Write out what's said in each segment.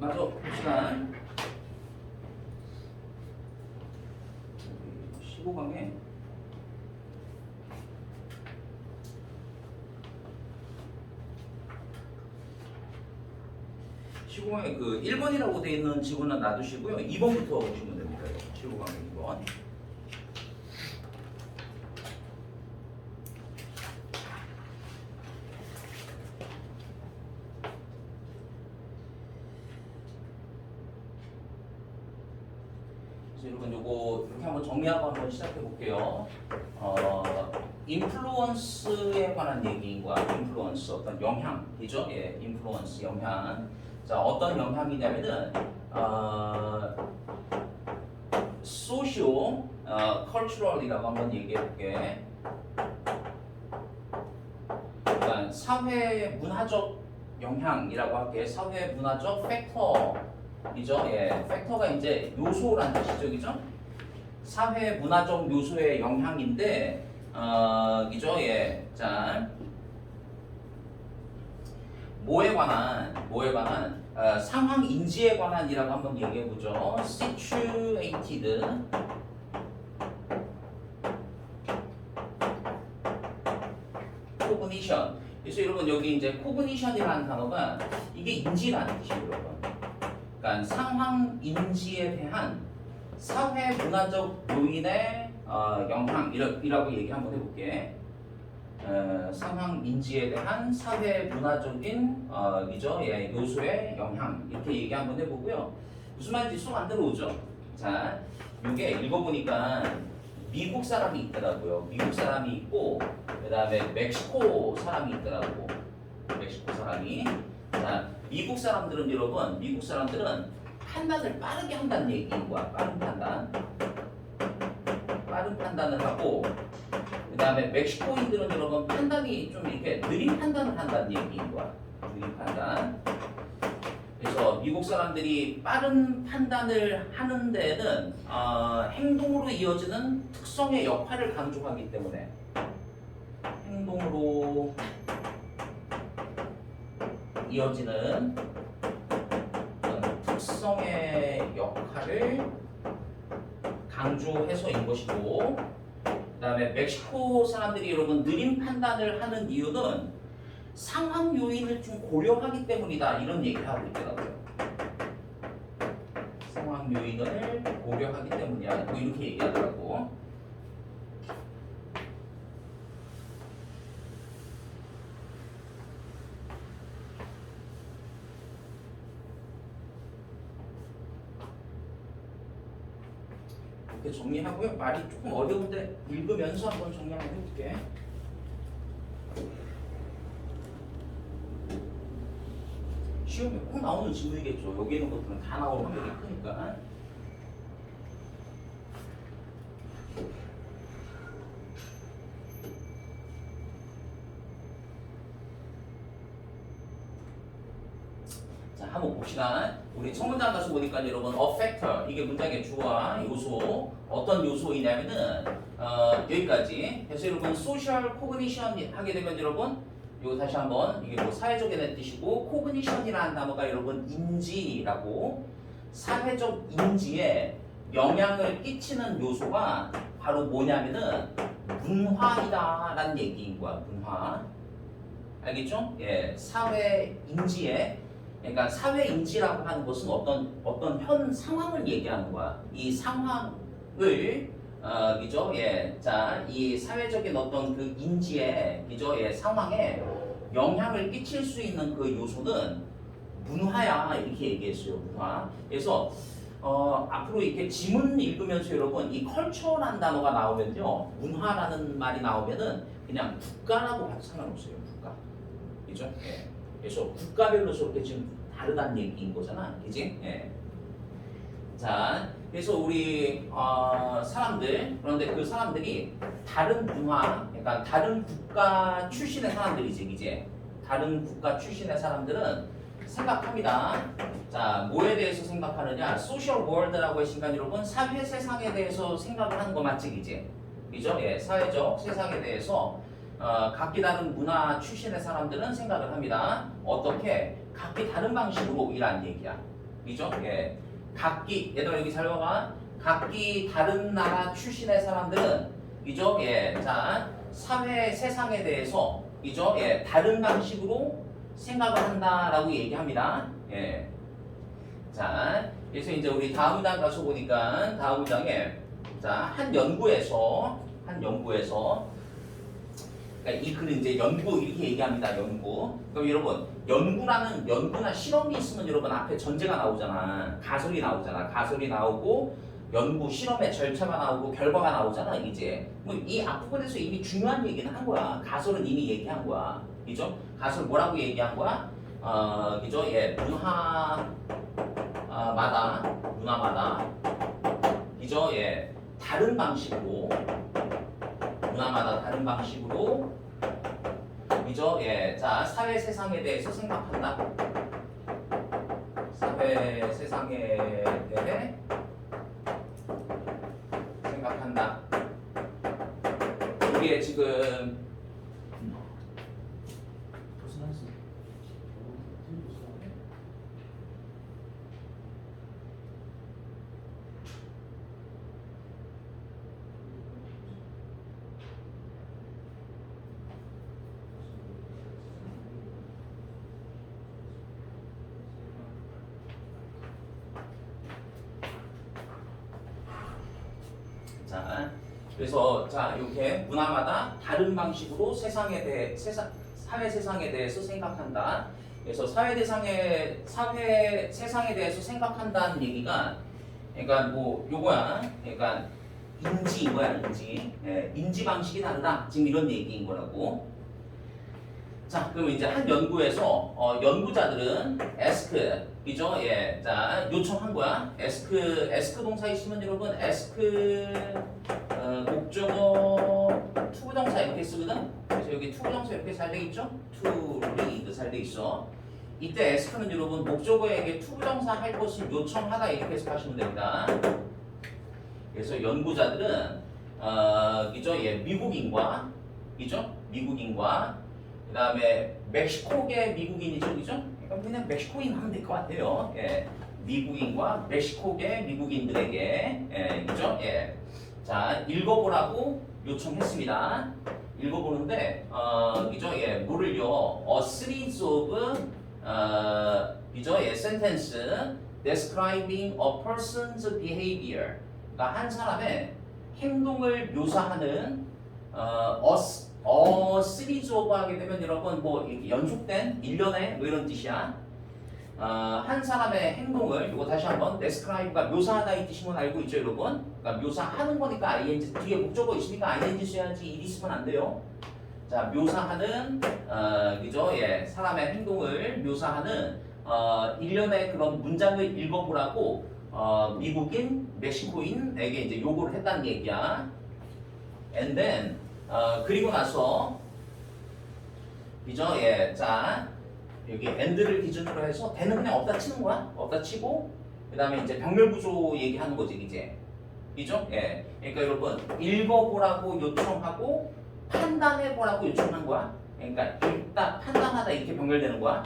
맞아 봅시다. 15강에 그 1번이라고 되어 있는 지문은 놔두시고요. 2번부터 보시면 됩니다. 15강에 2번. 여러분 요거 이렇게 한번 정리하고 한번 시작해 볼게요. 인플루언스에 관한 얘기인 거야. 인플루언스 어떤 영향이죠. 예, 인플루언스 영향. 자, 어떤 영향이냐면은 소시오 컬처럴이라고 한번 얘기해 볼게. 그러니까 사회 문화적 영향이라고 할게. 사회 문화적 팩터이죠. 예, 팩터가 이제 요소란 뜻이죠, 그죠? 사회 문화적 요소의 영향인데, 이죠, 예, 자, 뭐에 관한 상황 인지에 관한이라고 한번 얘기해 보죠. situated cognition. 그래서 여러분 여기 이제 cognition이라는 단어가 이게 인지라는 뜻이에요, 여러분. 그러니까 상황 인지에 대한 사회 문화적 요인의 영향이라고 얘기 한번 해볼게. 상황 인지에 대한 사회 문화적인 이죠, 예, 요소의 영향 이렇게 얘기 한번 해보고요. 무슨 말인지 쏙 안 들어오죠. 자, 이게 읽어보니까 미국 사람이 있더라고요. 미국 사람이 있고 그 다음에 멕시코 사람이 있더라고. 멕시코 사람이. 자, 미국 사람들은 여러분, 미국 사람들은 판단을 빠르게 한다는 얘기인 거야. 빠른 판단을 하고, 그 다음에 멕시코인들은 여러분 판단이 좀 이렇게 느린 판단을 한다는 얘기인 거야. 느린 판단. 그래서 미국 사람들이 빠른 판단을 하는 데는 행동으로 이어지는 특성의 역할을 강조하기 때문에 행동으로 이어지는 특성의 역할을 강조해서인 것이고, 그 다음에 멕시코 사람들이 여러분 느린 판단을 하는 이유는 상황 요인을 좀 고려하기 때문이다 이런 얘기를 하고 있더라고요. 상황 요인을 고려하기 때문이야 뭐 이렇게 얘기하더라고. 이렇게 정리하고요. 말이 조금 어려운데 읽으면서 한번 정리 한번 해볼게. 시험에 꼭 나오는 질문이겠죠. 여기 있는 것들은 다 나올 확률이 크니까. 자, 한번 봅시다. 우리 첫 문장 가서 보니까 여러분 a factor 이게 문장의 주어와 요소 어떤 요소이냐면은 여기까지. 그래서 여러분 social cognition 하게 되면 여러분 이거 다시 한번 이게 뭐 사회적이라는 뜻이고 cognition이라는 단어가 여러분 인지라고 사회적 인지에 영향을 끼치는 요소가 바로 뭐냐면은 문화이다라는 얘기인 거야. 문화. 알겠죠? 예, 사회 인지에 그러니까 사회 인지라고 하는 것은 어떤 현 상황을 얘기하는 거야. 이 상황을 그죠? 예, 자, 이 사회적인 어떤 그 인지에 그죠? 예, 상황에 영향을 끼칠 수 있는 그 요소는 문화야 이렇게 얘기했어요. 문화. 그래서 앞으로 이렇게 지문 읽으면서 여러분 이 컬처라는 단어가 나오면요, 문화라는 말이 나오면은 그냥 국가라고 봐도 상관없어요. 국가. 그죠? 예. 그래서 국가별로 저렇게 지금 다르다는 얘기인 거잖아, 그지? 예. 자, 그래서 우리 사람들 그런데 그 사람들이 다른 문화, 그러니까 다른 국가 출신의 사람들이지, 이제 다른 국가 출신의 사람들은 생각합니다. 자, 뭐에 대해서 생각하느냐? 소셜 월드라고 했으니까 여러분 사회 세상에 대해서 생각을 하는 거 맞지, 이제? 그죠? 예, 사회적 세상에 대해서. 각기 다른 문화 출신의 사람들은 생각을 합니다. 어떻게? 각기 다른 방식으로 이란 얘기야. 이죠? 예. 각기 얘들아 여기 잘 봐봐. 각기 다른 나라 출신의 사람들은 이죠? 예. 자, 사회 세상에 대해서 이죠? 예. 다른 방식으로 생각을 한다라고 얘기합니다. 예. 자, 그래서 이제 우리 다음 장 가서 보니까 다음 장에 자, 한 연구에서 그러니까 이 글은 이제 연구 이렇게 얘기합니다. 연구. 그럼 여러분 연구나 실험이 있으면 여러분 앞에 전제가 나오잖아. 가설이 나오잖아. 가설이 나오고 연구 실험의 절차가 나오고 결과가 나오잖아. 이제 뭐 이 앞부분에서 이미 중요한 얘기는 한 거야. 가설은 이미 얘기한 거야. 그죠? 가설 뭐라고 얘기한 거야? 그죠? 예, 문화마다 그죠? 예, 다른 방식으로 문화마다 다른 방식으로 그죠? 예, 자, 사회 세상에 대해서 생각한다. 사회 세상에 대해 생각한다. 이게 지금 자, 그래서 자 이렇게 문화마다 다른 방식으로 사회 세상에 대해서 생각한다. 그래서 사회 세상에 대해서 생각한다는 얘기가 그러니까 뭐 요거야. 그러니까 인지 예, 인지 방식이 다르다. 지금 이런 얘기인 거라고. 자, 그럼 이제 한 연구에서 연구자들은 ask 이죠? 예, 자 요청한 거야. ask 동사 있으면 여러분 ask 목적어 투부정사 이렇게 쓰거든. 그래서 여기 투부정사 이렇게 잘 돼 있죠? to read 잘 돼 있어. 이때 ask는 여러분 목적어에게 투부정사 할 것을 요청하다 이렇게 해석하시면 됩니다. 그래서 연구자들은 그죠? 예, 미국인과 그다음에 멕시코계 미국인이죠, 그죠? 그냥 멕시코인 하면 될 것 같아요. 예, 미국인과 멕시코계 미국인들에게 그죠? 예, 자 읽어보라고 요청했습니다. 읽어보는데 그죠? 예, 뭐를요? A series of 그죠? 예, sentence describing a person's behavior. 그러니까 한 사람의 행동을 묘사하는 시리즈 오브 하게 되면 여러분 뭐 이렇게 연속된 일련의 뭐 이런 뜻이야. 한 사람의 행동을 이거 다시 한번 describe가 묘사하다 이 뜻인 건 알고 있죠, 여러분? 그러니까 묘사하는 거니까 ing 뒤에 목적어 있으니까 ing 써야지 일 있으면 안 돼요. 자, 묘사하는 그죠? 예, 사람의 행동을 묘사하는 일련의 그런 문장을 읽어보라고 미국인, 멕시코인에게 이제 요구를 했다는 얘기야. And then 그리고 나서 그죠? 예, 자 여기 and를 기준으로 해서 대는 그냥 없다 치는 거야. 없다 치고 그 다음에 이제 병렬 구조 얘기하는 거지 이제. 그죠? 예, 그러니까 여러분 읽어보라고 요청하고 판단해보라고 요청한 거야. 그러니까 읽다, 판단하다 이렇게 병렬되는 거야.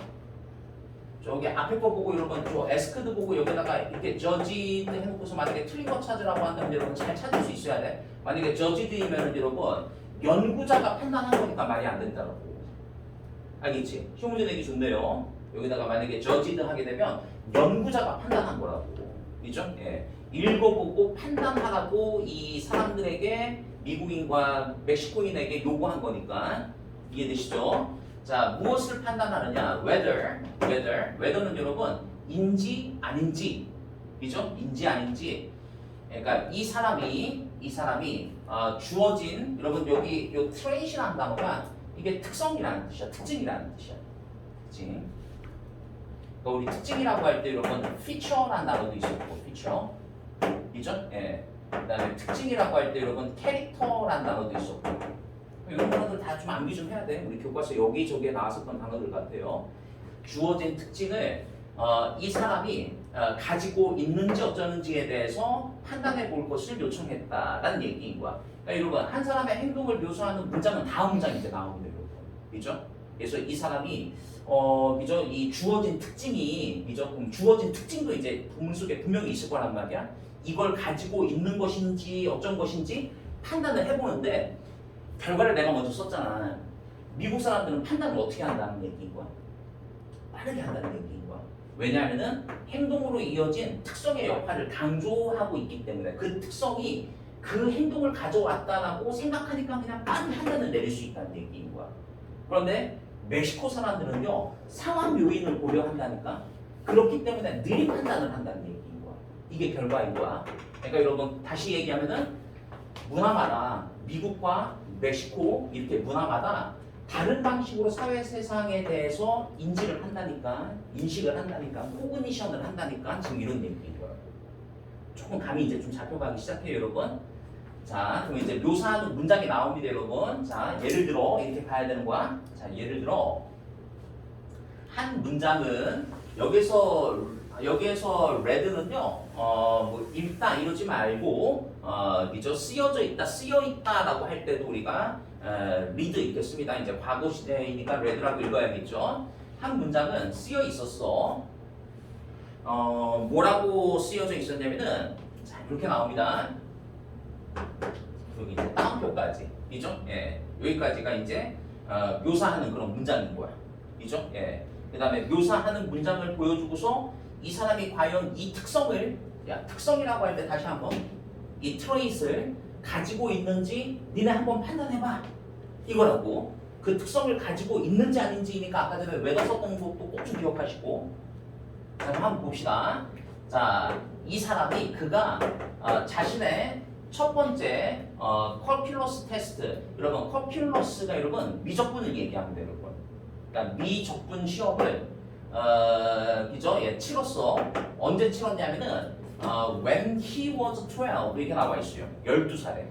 저기 앞에 거 보고 여러분 저 에스크드 보고 여기다가 이렇게 저지드 해놓고서 만약에 틀린 거 찾으라고 한다면 여러분 잘 찾을 수 있어야 돼. 만약에 저지드이면 여러분 연구자가 판단한 거니까 말이 안 된다고. 알겠지? 시험 문제 내기 좋네요. 여기다가 만약에 저지드 하게 되면 연구자가 판단한 거라고. 그죠? 예. 읽어보고 판단하라고 이 사람들에게 미국인과 멕시코인에게 요구한 거니까 이해되시죠? 자, 무엇을 판단하느냐? whether는 여러분 인지 아닌지, 그죠? 인지 아닌지. 그러니까 이 사람이 주어진 여러분 여기 요 trait이라는 단어가 이게 특성이라는 뜻이야, 특징이라는 뜻이야. 특징. 그러니까 우리 특징이라고 할 때 여러분 feature라는 단어도 있었고, feature, 그죠? 예. 그다음에 특징이라고 할 때 여러분 캐릭터라는 단어도 있었고. 이런 단어들 다 좀 암기 좀 해야 돼. 우리 교과서 여기저기에 나왔었던 단어들 같아요. 주어진 특징을 이 사람이 가지고 있는지 어쩌는지에 대해서 판단해 볼 것을 요청했다라는 얘기인 거야. 그러니까 여러분 한 사람의 행동을 묘사하는 문장은 다음 문장이 이제 나오는데 여러분, 그죠? 그래서 이 사람이 그죠? 이 주어진 특징이 그죠? 그럼 주어진 특징도 이제 본문 속에 분명히 있을 거란 말이야. 이걸 가지고 있는 것인지 어쩐 것인지 판단을 해보는데 결과를 내가 먼저 썼잖아. 미국 사람들은 판단을 어떻게 한다는 얘기인 거야? 빠르게 한다는 얘기인 거야. 왜냐하면은 행동으로 이어진 특성의 역할을 강조하고 있기 때문에 그 특성이 그 행동을 가져왔다라고 생각하니까 그냥 빠른 판단을 내릴 수 있다는 얘기인 거야. 그런데 멕시코 사람들은요 상황 요인을 고려한다니까 그렇기 때문에 느린 판단을 한다는 얘기인 거야. 이게 결과인 거야. 그러니까 여러분 다시 얘기하면은 문화마다 미국과 멕시코 이렇게 문화마다 다른 방식으로 사회 세상에 대해서 인지를 한다니까 인식을 한다니까 코그니션을 한다니까 지금 이런 얘기인 거예요. 조금 감이 이제 좀 잡혀가기 시작해요 여러분. 자 그럼 이제 묘사하는 문장이 나옵니다 여러분. 자 예를 들어 이렇게 봐야 되는 거야. 자 예를 들어 한 문장은 여기에서 red는요 뭐 읽다 이러지 말고 그죠 쓰여져 있다 쓰여 있다라고 할 때도 우리가 read 읽겠습니다. 이제 과거 시대이니까 red라고 읽어야겠죠. 한 문장은 쓰여 있었어. 뭐라고 쓰여져 있었냐면은 자 이렇게 나옵니다. 여기 이제 따옴표까지 이죠? 예 여기까지가 이제 묘사하는 그런 문장인 거야. 이죠? 예. 그 다음에 묘사하는 문장을 보여주고서 이 사람이 과연 이 특성을 특성이라고 할 때 다시 한번 이 트레이스를 가지고 있는지 니네 한번 판단해봐 이거라고. 그 특성을 가지고 있는지 아닌지니까 아까 전에 왜다 썼던 것도 꼭 좀 기억하시고. 자 그럼 한번 봅시다. 자 이 사람이 그가 자신의 첫 번째 컬큘러스 테스트 여러분 컬큘러스가 여러분 미적분을 얘기합니다 여러분. 그러니까 미적분 시험을 그죠? 예, 치렀어. 언제 치렀냐면은 when he was 12 이렇게 나와 있어요. 12살에.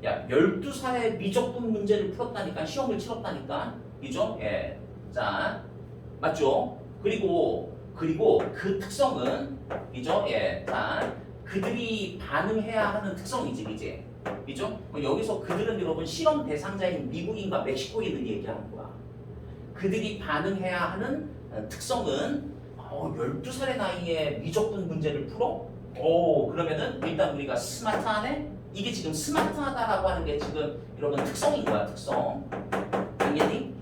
야, 12살에 미적분 문제를 풀었다니까 시험을 치렀다니까. 그죠? 예. 자, 맞죠? 그리고 그 특성은 그죠? 예. 자, 그들이 반응해야 하는 특성이지, 이제. 그죠? 여기서 그들은 여러분 실험 대상자인 미국인과 멕시코인을 얘기하는 거야. 그들이 반응해야 하는 특성은 12살의 나이에 미적분 문제를 풀어? 그러면은 일단 우리가 스마트하네? 이게 지금 스마트하다라고 하는 게 지금 여러분 특성인 거야, 특성. 알겠니?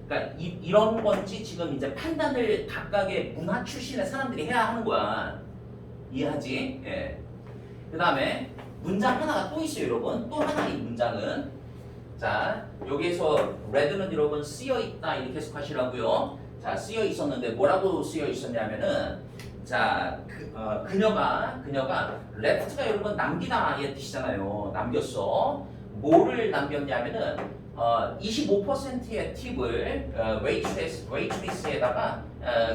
그러니까 이런 건지 지금 이제 판단을 각각의 문화 출신의 사람들이 해야 하는 거야. 이해하지? 예. 그 다음에 문장 하나가 또 있어요, 여러분. 또 하나의 문장은 자, 여기에서 red는 여러분 쓰여 있다 이렇게 해석하시라고요. 자, 쓰여 있었는데 뭐라고 쓰여 있었냐면은 자, 그녀가 left가 여러분 남기다 의 뜻이잖아요. 남겼어. 뭐를 남겼냐면은 25%의 팁을 웨이트리스에다가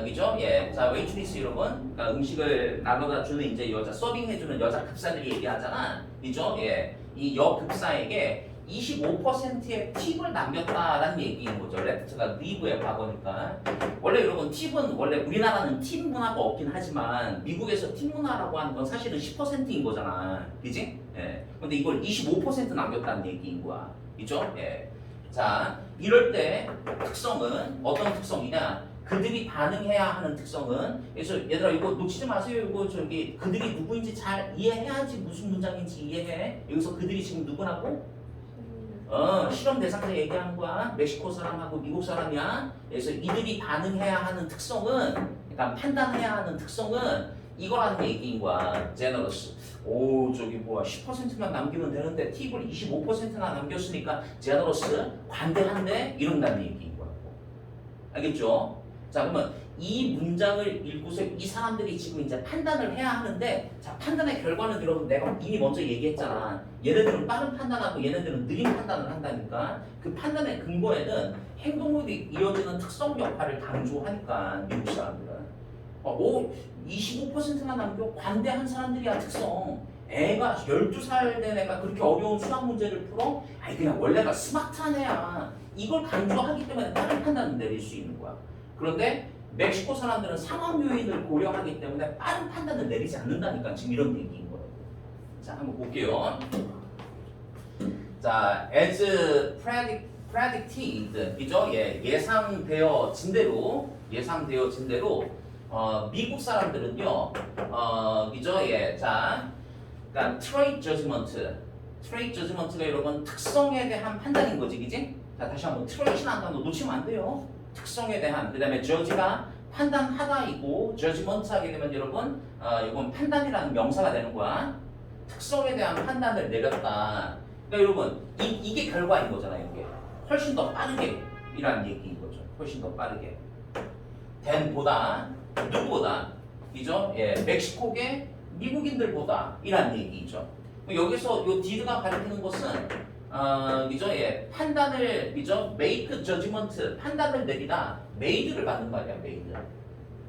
그죠? 예, 자 웨이트리스 여러분 음식을 나눠다 주는 이제 여자 서빙해주는 여자 급사들이 얘기하잖아, 그죠? 예, 이 여급사에게 25%의 팁을 남겼다라는 얘기인 거죠. 레프트가 리브의 과거니까. 원래 여러분 팁은 원래 우리나라는 팁 문화가 없긴 하지만 미국에서 팁 문화라고 하는 건 사실은 10%인 거잖아, 그지? 예. 근데 이걸 25% 남겼다는 얘기인 거야, 그죠? 예. 자, 이럴 때 특성은 어떤 특성이냐? 그들이 반응해야 하는 특성은 그래서 얘들아 이거 놓치지 마세요. 이거 저기 그들이 누구인지 잘 이해해야지 무슨 문장인지 이해해. 여기서 그들이 지금 누구라고? 실험 대상자 얘기하는 거야. 멕시코 사람하고 미국 사람이야. 그래서 이들이 반응해야 하는 특성은, 그러니까 판단해야 하는 특성은 이거라는 얘기인 거야. 제너러스. 저기 뭐야 10%만 남기면 되는데 팁을 25%나 남겼으니까 제너러스 관대한데 이런다는 얘기인 거야. 알겠죠? 자 그러면 이 문장을 읽고서 이 사람들이 지금 이제 판단을 해야 하는데 자 판단의 결과는 여러분 내가 이미 먼저 얘기했잖아. 얘네들은 빠른 판단하고 얘네들은 느린 판단을 한다니까. 그 판단의 근거에는 행동으로 이어지는 특성 역할을 강조하니까 미국 사람들은 25%나 남겨 관대한 사람들이야 특성. 애가 12살 된 애가 그렇게 어려운 수학 문제를 풀어? 아니 그냥 원래가 스마트한 애야. 이걸 강조하기 때문에 빠른 판단을 내릴 수 있는 거야. 그런데 멕시코 사람들은 상황 요인을 고려하기 때문에 빠른 판단을 내리지 않는다니까 지금 이런 얘기인 거예요. 자, 한번 볼게요. 자, as predicted, 그죠? 예, 예상되어진 대로 미국 사람들은요, 그죠? 예, 자, 그러니까 trade judgment가 여러분 특성에 대한 판단인 거지, 그지? 자, 다시 한번 trade이라는 단어 놓치면 안 돼요. 특성에 대한, 그 다음에 judge가 판단하다이고 judgment 하게 되면 여러분, 이건 판단이라는 명사가 되는 거야. 특성에 대한 판단을 내렸다. 그러니까 여러분, 이게 결과인 거잖아요, 이게. 훨씬 더 빠르게 이라는 얘기인 거죠. 훨씬 더 빠르게. 된보다 누구보다, 그죠? 예, 멕시코계 미국인들보다 이란 얘기죠. 여기서 요 did가 가리키는 것은 그죠? 예, 판단을, 그죠? make judgment, 판단을 내리다 made를 받는 말이야,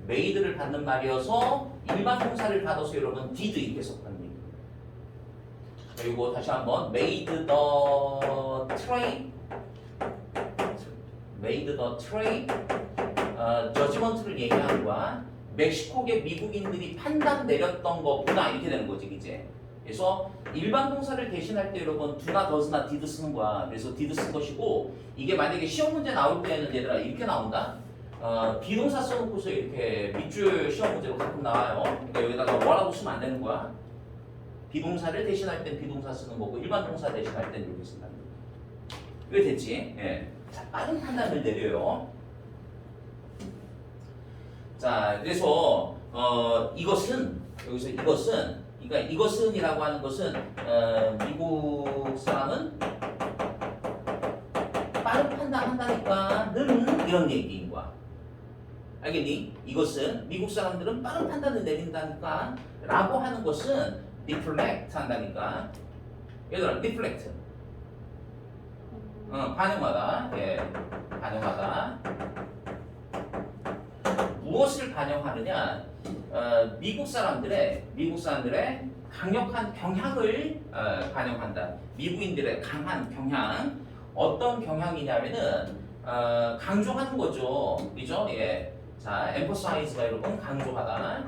made를 받는 말이어서 일반 동사를 받아서 여러분 did 이렇게 해석하는 얘기. 그리고 다시 한번 made the trade judgment를 얘기하는 거야. 멕시코계 미국인들이 판단 내렸던 것보다 이렇게 되는 거지, 이제. 그래서 일반 동사를 대신할 때 여러분 do나 does나 did 쓰는 거야. 그래서 did 쓴 것이고, 이게 만약에 시험 문제 나올 때는 얘들아 이렇게 나온다. 비동사 써놓고서 이렇게 밑줄 시험 문제로 가끔 나와요. 그러니까 여기다가 뭐라고 쓰면 안 되는 거야. 비동사를 대신할 땐 비동사 쓰는 거고, 일반 동사 대신할 땐 이렇게 쓴다는 거야. 왜 됐지? 예. 자, 빠른 판단을 내려요. 자, 그래서 이것은, 여기서 이것은, 그러니까 이것은이라고 하는 것은 미국 사람은 빠른 판단한다니까는 이런 얘기인 거야. 알겠니? 이것은 미국 사람들은 빠른 판단을 내린다니까 라고 하는 것은 reflect 한다니까. 얘들아, reflect. 반영하다. 예, 반영하다. 무엇을 반영하느냐? 미국 사람들의 강력한 경향을 반영한다. 미국인들의 강한 경향. 어떤 경향이냐면은 강조하는 거죠. 그죠? 예. 자, emphasize가 여러분 강조하다.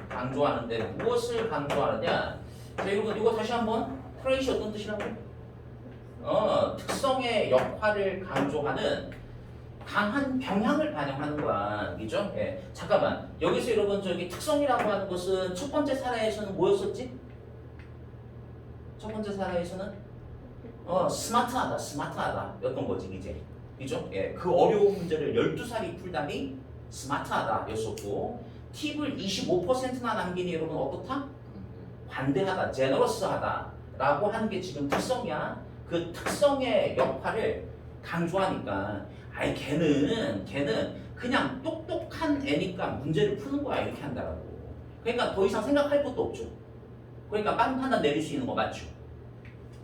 강조하는데 무엇을 강조하느냐? 자, 여러분 이거 다시 한번 트레이시 어떤 뜻이라고? 특성의 역할을 강조하는 강한 경향을 반영하는 거야. 그죠? 예. 잠깐만. 여기서 여러분 저기 특성이라고 하는 것은 첫 번째 사례에서는 뭐였었지? 첫 번째 사례에서는 스마트하다 였던 거지, 이제. 그죠? 예. 그 어려운 문제를 12살이 풀다니 스마트하다 였었고, 팁을 25%나 남기니 여러분 어떻다? 관대하다, 제너러스하다 라고 하는 게 지금 특성이야. 그 특성의 역할을 강조하니까, 아이 걔는 그냥 똑똑한 애니까 문제를 푸는 거야, 이렇게 한다라고. 그러니까 더 이상 생각할 것도 없죠. 그러니까 빠른 판단 내릴 수 있는 거 맞죠?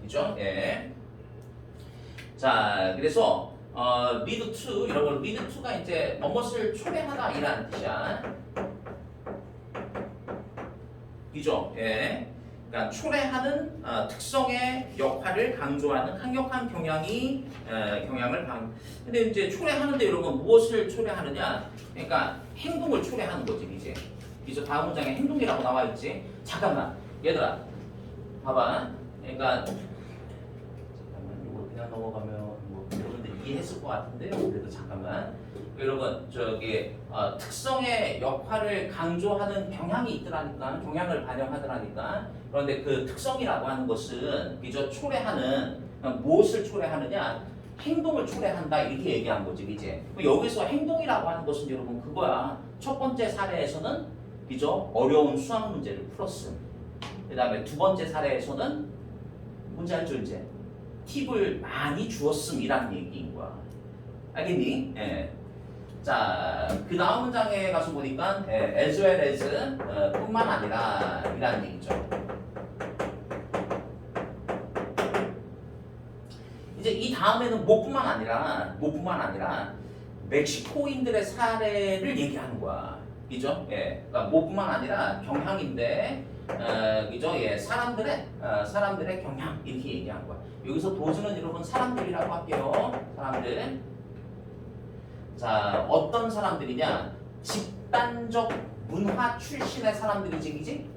그죠? 예. 자, 그래서 lead to 이런 걸 lead to가 이제 무엇을 초래하다 이라는 뜻이야. 그죠? 예. 그러니까 초래하는 특성의 역할을 강조하는 강력한 경향을 근데 이제 초래하는데 여러분 무엇을 초래하느냐? 그러니까 행동을 초래하는 거지, 이제. 그죠? 다음 문장에 행동이라고 나와 있지. 잠깐만, 얘들아, 봐봐. 그러니까 잠깐만, 이거 그냥 넘어가면 뭐 여러분들 이해했을 것 같은데요. 그래도 잠깐만. 여러분 저기 특성의 역할을 강조하는 경향이 있더라니까, 경향을 반영하더라니까. 그런데 그 특성이라고 하는 것은 그저 초래하는, 무엇을 초래하느냐? 행동을 초래한다 이렇게 얘기한 거지, 이제. 여기서 행동이라고 하는 것은 여러분 그거야. 첫 번째 사례에서는 그저 어려운 수학 문제를 풀었음. 그 다음에 두 번째 사례에서는 문제 알죠, 이제. 팁을 많이 주었음이라는 얘기인 거야. 알겠니? 예. 자, 그 다음 문장에 가서 보니까 as well as 뿐만 아니라 이라는 얘기죠. 이제 이 다음에는 뭐뿐만 아니라 멕시코인들의 사례를 얘기하는 거야. 그죠? 예. 그러니까 뭐뿐만 아니라 경향인데 그죠? 예. 사람들의 경향 이렇게 얘기한 거야. 여기서 도즈는 여러분 사람들이라고 할게요. 사람들. 자, 어떤 사람들이냐? 집단적 문화 출신의 사람들이지, 그지?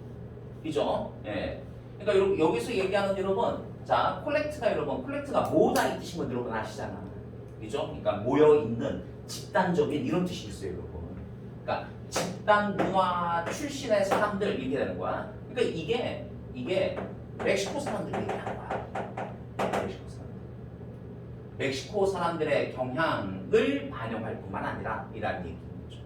그죠? 예. 그러니까 여기서 얘기하는 여러분 자, 콜렉트가 여러분, 콜렉트가 모으다 이 뜻인 건 여러분 아시잖아. 그죠? 그러니까 모여 있는 집단적인 이런 뜻이 있어요, 여러분. 그러니까 집단 문화 출신의 사람들 이렇게 되는 거야. 그러니까 이게 멕시코 사람들이 얘기하는 거야. 멕시코 사람들. 멕시코 사람들의 경향을 반영할 뿐만 아니라 이라는 얘기인 거죠.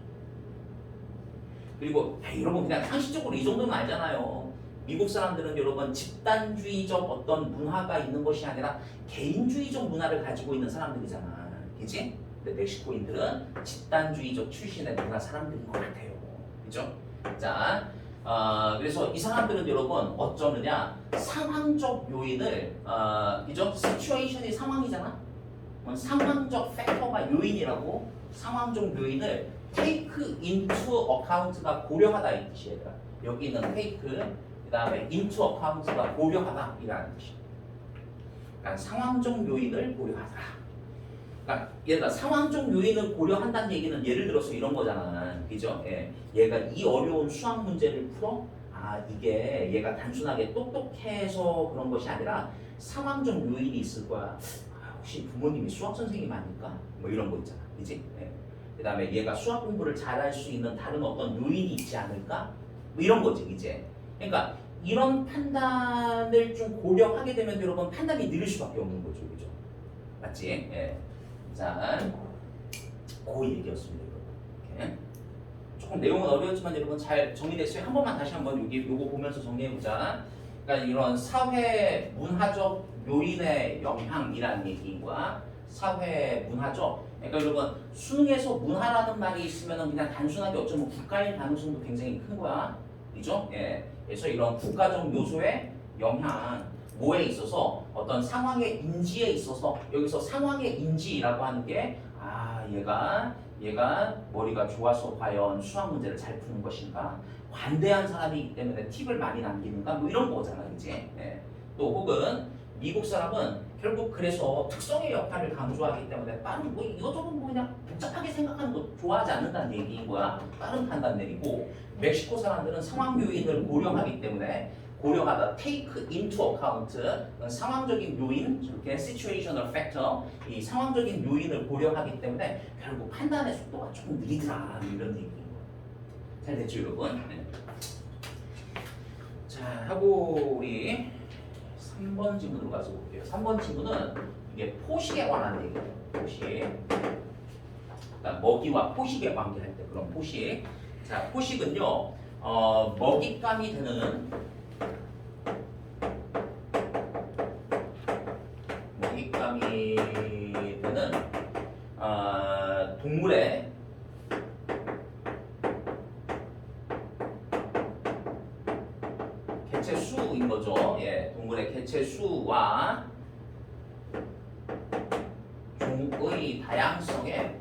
그리고 여러분 그냥 상식적으로 이 정도는 알잖아요. 미국 사람들은 여러분 집단주의적 어떤 문화가 있는 것이 아니라 개인주의적 문화를 가지고 있는 사람들이잖아. 그치? 근데 멕시코인들은 집단주의적 출신의 문화 사람들인 것 같아요. 그죠? 자, 그래서 이 사람들은 여러분 어쩌느냐 상황적 요인을 그죠? 시츄에이션이 상황이잖아. 상황적 팩터가 요인이라고 상황적 요인을 take into account가 고려하다 이 뜻이에요. 여기는 take 그 다음에 into account가 고려하다 이라는 뜻이에요. 그러니까 상황적 요인을 고려하다. 그러니까 얘가 상황적 요인을 고려한다는 얘기는 예를 들어서 이런 거잖아. 그죠? 예. 얘가 이 어려운 수학 문제를 풀어? 이게 얘가 단순하게 똑똑해서 그런 것이 아니라 상황적 요인이 있을 거야. 혹시 부모님이 수학 선생님 아닐까? 뭐 이런 거 있잖아. 그지? 예. 그 다음에 얘가 수학 공부를 잘할 수 있는 다른 어떤 요인이 있지 않을까? 뭐 이런 거지, 이제. 그러니까 이런 판단을 좀 고려하게 되면 여러분 판단이 느릴 수밖에 없는 거죠. 그죠? 맞지? 예. 자, 그 얘기였습니다, 여러분. 이렇게. 조금 내용은 어려웠지만 여러분 잘 정리됐어요. 한 번만 다시 한번 요거 보면서 정리해보자. 그러니까 이런 사회 문화적 요인의 영향이라는 얘기와 사회 문화적, 그러니까 여러분 수능에서 문화라는 말이 있으면 그냥 단순하게 어쩌면 국가일 가능성도 굉장히 큰 거야. 그죠? 예. 그래서 이런 국가적 요소의 영향, 뭐에 있어서 어떤 상황의 인지에 있어서 여기서 상황의 인지라고 하는 게 얘가 머리가 좋아서 과연 수학 문제를 잘 푸는 것인가, 관대한 사람이기 때문에 팁을 많이 남기는가, 뭐 이런 거잖아, 이제. 예. 또 혹은 미국 사람은 결국 그래서 특성의 역할을 강조하기 때문에 빠른 뭐 이것저것 뭐 그냥 복잡하게 생각하는 거 좋아하지 않는다는 얘기인 거야. 빠른 판단 내리고 멕시코 사람들은 상황 요인을 고려하기 때문에 고려하다 take into account 상황적인 요인, 이렇게 situational factor 이 상황적인 요인을 고려하기 때문에 결국 판단의 속도가 조금 느리더라 이런 얘기인 거예요. 잘 됐죠 여러분? 네. 자 하고 우리 3번 질문으로 가서 볼게요. 3번 질문은 이게 포식에 관한 얘기예요. 포식. 그러니까 먹이와 포식의 관계할 때 그런 포식. 자 포식은요 먹잇감이 되는 동물의 개체 수인 거죠. 예, 동물의 개체 수와 종의 다양성에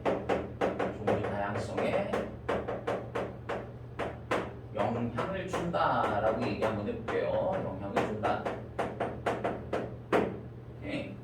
영향을 준다라고 얘기 한번 해볼게요. 영향을 준다. 네.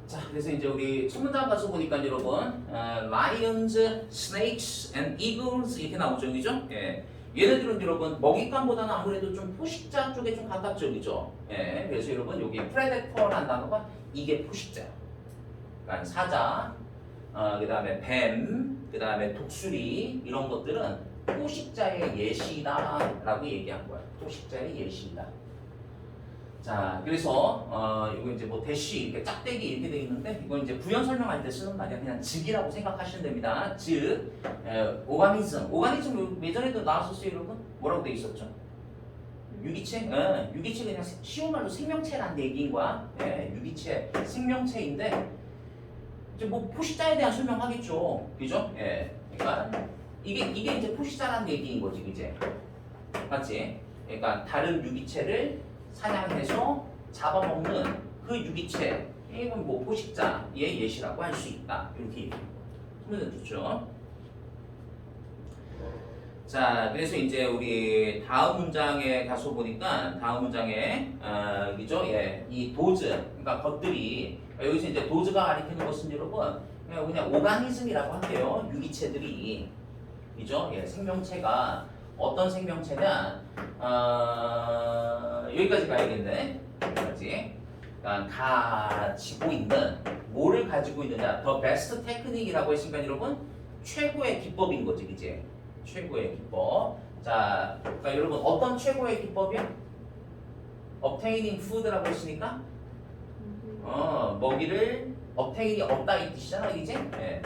자, 그래서 이제 우리 첫 문장 가서 보니까 여러분, lions, snakes, and eagles 이렇게 나오죠, 그죠? 예. 얘네들은 여러분 먹잇감보다는 아무래도 좀 포식자 쪽에 좀 가깝죠, 그죠? 예. 그래서 여러분 여기 predator라는 단어가 이게 포식자. 그러니까 사자, 그다음에 뱀, 그다음에 독수리 이런 것들은 포식자의 예시다라고 얘기한 거야. 포식자의 예시다. 자, 그래서 이거 이제 뭐 대시 이렇게 짝대기 이렇게 돼 있는데 이거 이제 부연 설명할 때 쓰는 말이야. 그냥 즉이라고 생각하시면 됩니다. 즉, 오가니즘 예전에도 나왔었어요, 여러분. 뭐라고 돼 있었죠? 유기체? 유기체 그냥 쉬운 말로 생명체라는 얘기인 거야. 예, 유기체, 생명체인데 이제 뭐 포식자에 대한 설명하겠죠, 그죠? 예, 그러니까 이게 이제 포식자라는 얘기인 거지, 이제 맞지? 그러니까 다른 유기체를 사냥해서 잡아먹는 그 유기체, 이건 뭐 포식자의 예시라고 할 수 있다. 이렇게 얘기합니다. 그러면 좋죠. 자, 그래서 이제 우리 다음 문장에 가서 보니까 다음 문장에 그죠? 예, 이 도즈, 그러니까 것들이 여기서 이제 도즈가 가리키는 것은 여러분 그냥 오가니즘이라고 할게요. 유기체들이 그죠? 예, 생명체가 어떤 생명체냐? 여기까지 가야겠네. 여기까지. 그러니까 가지고 있는 뭐를 가지고 있느냐? The best technique이라고 했으니까 여러분 최고의 기법인 거지, 이제. 최고의 기법. 자, 그러니까 여러분 어떤 최고의 기법이야? obtaining food라고 했으니까 먹이를 obtain이 얻다 이 뜻이잖아, 이제. 예.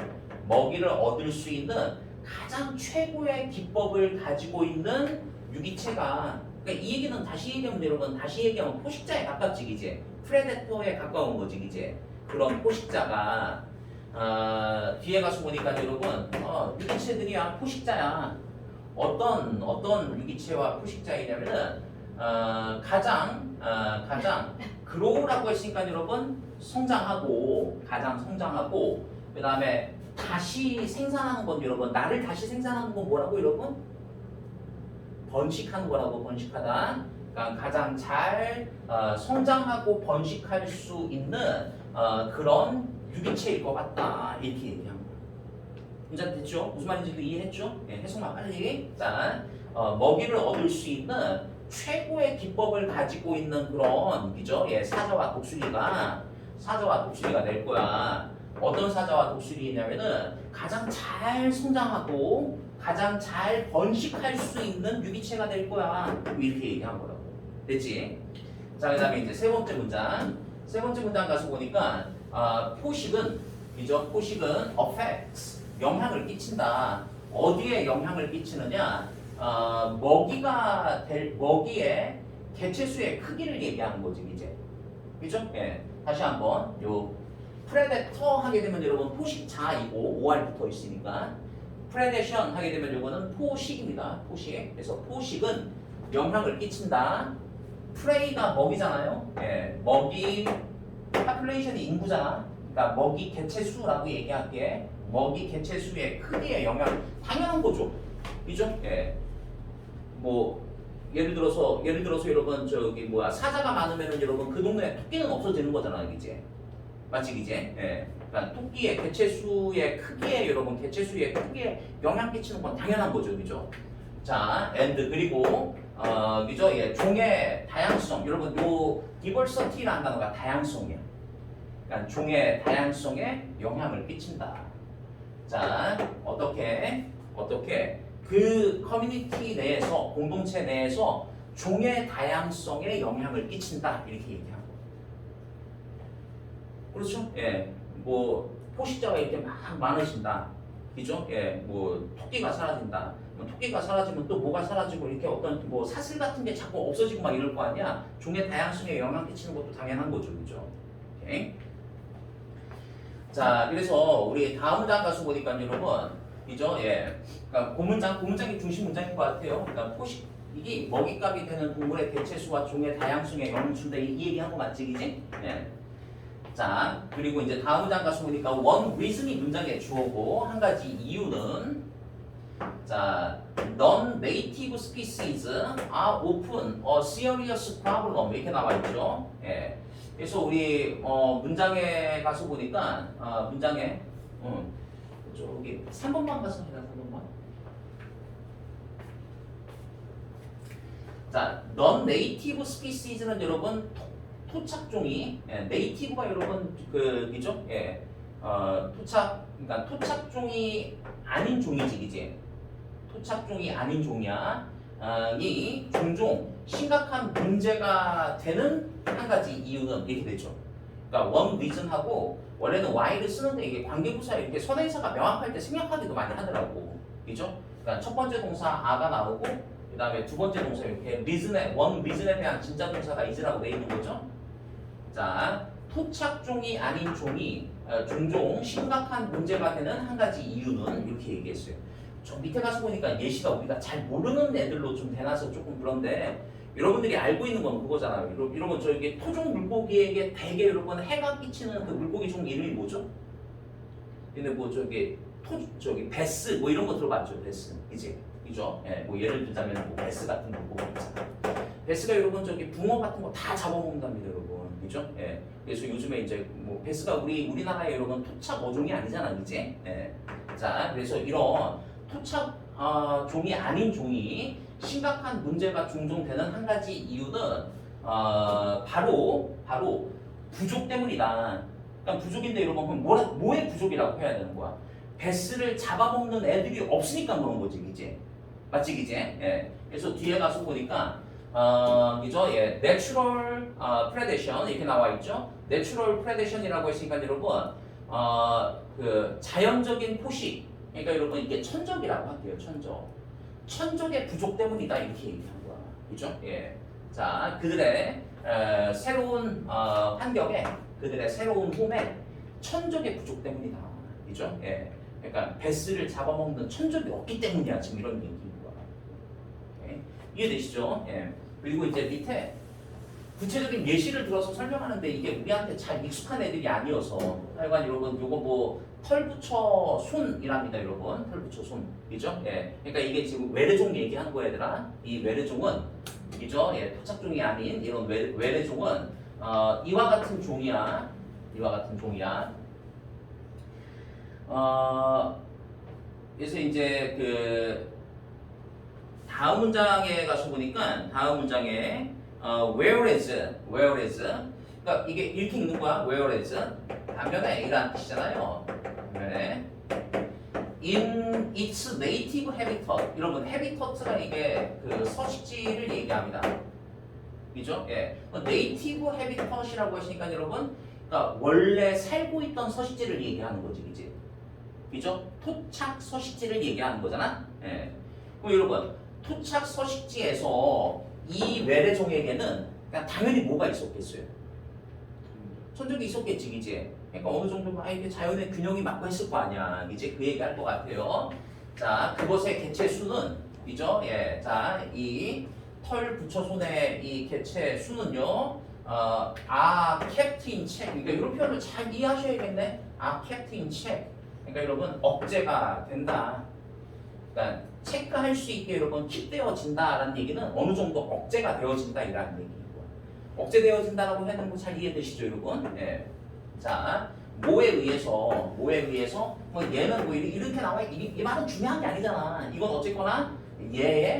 먹이를 얻을 수 있는 가장 최고의 기법을 가지고 있는 유기체가. 그러니까 이 얘기는 다시 얘기하면 여러분 다시 얘기하면 포식자에 가깝지, 이제. 프레데터에 가까운 거지, 이제. 그런 포식자가. 뒤에 가서 보니까 여러분 유기체들이야 포식자야. 어떤 유기체와 포식자이냐면은 가장 그로우라고 했으니까 여러분 가장 성장하고 그 다음에 다시 생산하는 건 여러분 나를 다시 생산하는 건 뭐라고 여러분? 번식하는 거라고. 번식하다. 그러니까 가장 잘 성장하고 번식할 수 있는 그런 유기체일 것 같다. 이렇게 얘기한 거야. 문제 됐죠? 무슨 말인지도 이해했죠? 예, 해석만 빨리. 자, 먹이를 얻을 수 있는 최고의 기법을 가지고 있는 그런 그죠? 예, 사자와 독수리가 될 거야. 어떤 사자와 독수리냐면은 가장 잘 성장하고 가장 잘 번식할 수 있는 유기체가 될 거야. 이렇게 얘기한 거라고. 됐지? 자, 그다음에 이제 세 번째 문장 가서 보니까 포식은 affects 영향을 끼친다. 어디에 영향을 끼치느냐? 먹이의 개체수의 크기를 얘기하는 거지, 이제. 그죠? 예. 다시 한번 요 프레데터 하게 되면 여러분 포식자이고 OR 붙어 있으니까 프레데션 하게 되면 요거는 포식입니다. 포식. 그래서 포식은 영향을 끼친다. 프레이가 먹이잖아요. 예. 먹이 파퓰레이션이 인구잖아. 그러니까 먹이 개체수라고 얘기할게. 먹이 개체수의 크기에 영향 당연한 거죠. 그죠? 예. 뭐 예를 들어서 여러분 사자가 많으면은 여러분 그 동네에 토끼는 없어지는 거잖아, 이제. 맞지, 이제? 예. 그러니까 토끼의 개체수의 크기에 영향 끼치는 건 당연한 거죠, 그죠? 자, and 그리고 그죠? 예, 종의 다양성. 여러분 요 diversity라는 단어가 다양성이야. 그러니까 종의 다양성에 영향을 끼친다. 자, 어떻게 그 커뮤니티 내에서 공동체 내에서 종의 다양성에 영향을 끼친다 이렇게 얘기하고. 그렇죠? 예, 뭐 포식자가 이렇게 막 많으신다. 그죠? 예, 뭐 토끼가 사라진다. 토끼가 사라지면 또 뭐가 사라지고 이렇게 어떤 뭐 사슬 같은 게 자꾸 없어지고 막 이럴 거 아니야. 종의 다양성에 영향 끼치는 것도 당연한 거죠, 그죠? 오케이. 자, 그래서 우리 다음 장 가서 보니까 여러분, 그죠? 예, 그러니까 고문장이 중심 문장인 것 같아요. 그러니까 포식 이게 먹잇감이 되는 동물의 개체수와 종의 다양성에 영향을 준다 이 얘기한 거 맞지, 그지? 예. 자, 그리고 이제 다음 장 가서 보니까 one reason이 문장의 주어고 한 가지 이유는 자, non-native species are often a serious problem 이렇게 나와 있죠. 예. 그래서 우리 문장에 가서 보니까 문장에 저기 3번만 가서 해라 3번만. 자, non-native species는 여러분 토착종이 네이티브가 여러분 그죠? 예. 그러니까 토착종이 아닌 종이지, 이제. 토착종이 아닌 종이야. 이 종종 심각한 문제가 되는 한 가지 이유는 이렇게 되죠. 그러니까 one reason하고 원래는 why를 쓰는데 이게 관계부사 이렇게 선행사가 명확할 때 생략하기도 많이 하더라고. 그죠? 그러니까 첫 번째 동사 a가 나오고 그 다음에 두 번째 동사 이렇게 reason에 one reason에 대한 진짜 동사가 is라고 돼 있는 거죠. 자, 토착종이 아닌 종이 종종 심각한 문제가 되는 한 가지 이유는 이렇게 얘기했어요. 저 밑에 가서 보니까 예시가 우리가 잘 모르는 애들로 좀 대놔서 조금 그런데 여러분들이 알고 있는 건 그거잖아요. 여러분 저기 토종 물고기에게 대개 여러분 해가 끼치는 그 물고기 종 이름이 뭐죠? 근데 뭐 저기 베스 뭐 이런 거 들어봤죠, 베스. 이제 그죠? 예, 뭐 예를 들자면 뭐 베스 같은 거 보고 있잖아. 베스가 여러분 저기 붕어 같은 거 다 잡아먹는답니다, 여러분. 그죠? 예. 그래서 요즘에 이제 뭐 베스가 우리나라에 여러분 토착 어종이 아니잖아, 그지? 예. 자, 그래서 이런 토착 종이 아닌 종이 심각한 문제가 종종 되는 한 가지 이유는 바로 부족 때문이다. 그러니까 부족인데 여러분 그럼 뭐의 부족이라고 해야 되는 거야? 베스를 잡아먹는 애들이 없으니까 그런 거지, 그지? 맞지, 그지? 예. 그래서 뒤에 가서 보니까 그죠? 예, natural predation 이렇게 나와 있죠. natural predation이라고 했으니까 여러분 그 자연적인 포식. 그러니까 여러분 이게 천적이라고 할게요. 천적의 부족 때문이다 이렇게 얘기한 거야. 그죠? 예. 자, 그들의 새로운 환경에 그들의 새로운 홈에 천적의 부족 때문이다. 그죠? 예. 그러니까 베스를 잡아먹는 천적이 없기 때문이야. 지금 이런 얘기인 거야. 예. 이해되시죠? 예. 그리고 이제 밑에 구체적인 예시를 들어서 설명하는데 이게 우리한테 잘 익숙한 애들이 아니어서 하여간 여러분 요거 뭐 털부처 손이랍니다, 여러분. 털부처 손. 그죠? 예. 그러니까 이게 지금 외래종 얘기하는 거야, 얘들아. 이 외래종은 그죠? 예. 토착종이 아닌 이런 외래종은 이와 같은 종이야. 이와 같은 종이야. 그래서 이제 그 다음 문장에 가서 보니까 다음 문장에 whereas 그러니까 이게 이렇게 읽는 거야. whereas 반면에 이란 뜻이잖아요. 반면에 in its native habitat 여러분 habitat가 이게 그 서식지를 얘기합니다. 그죠? 예. native habitat이라고 했으니까 여러분 그러니까 원래 살고 있던 서식지를 얘기하는 거지, 그지? 그죠? 토착 서식지를 얘기하는 거잖아. 예. 그럼 여러분 토착 서식지에서 이 외래종에게는 그냥 당연히 뭐가 있었겠어요? 천적이 있었겠지, 그지? 그러니까 어느 정도 이게 자연의 균형이 맞고 했을 거 아니야, 이제 그 얘기 할 것 같아요. 자, 그것의 개체 수는, 그죠? 예, 자, 이 털 붙여손의 이 개체 수는요, kept in check. 그러니까 이런 표현을 잘 이해하셔야겠네. kept in check. 그러니까 여러분 억제가 된다. 그러니까 체크할 수 있게 여러분 킵되어진다라는 얘기는 어느 정도 억제가 되어진다 이라는 얘기인 거야. 억제되어진다라고 하는 거 잘 이해되시죠, 여러분? 예. 자, 뭐에 의해서 뭐 얘는 뭐 이렇게 나와 이 말은 중요한 게 아니잖아. 이건 어쨌거나 얘의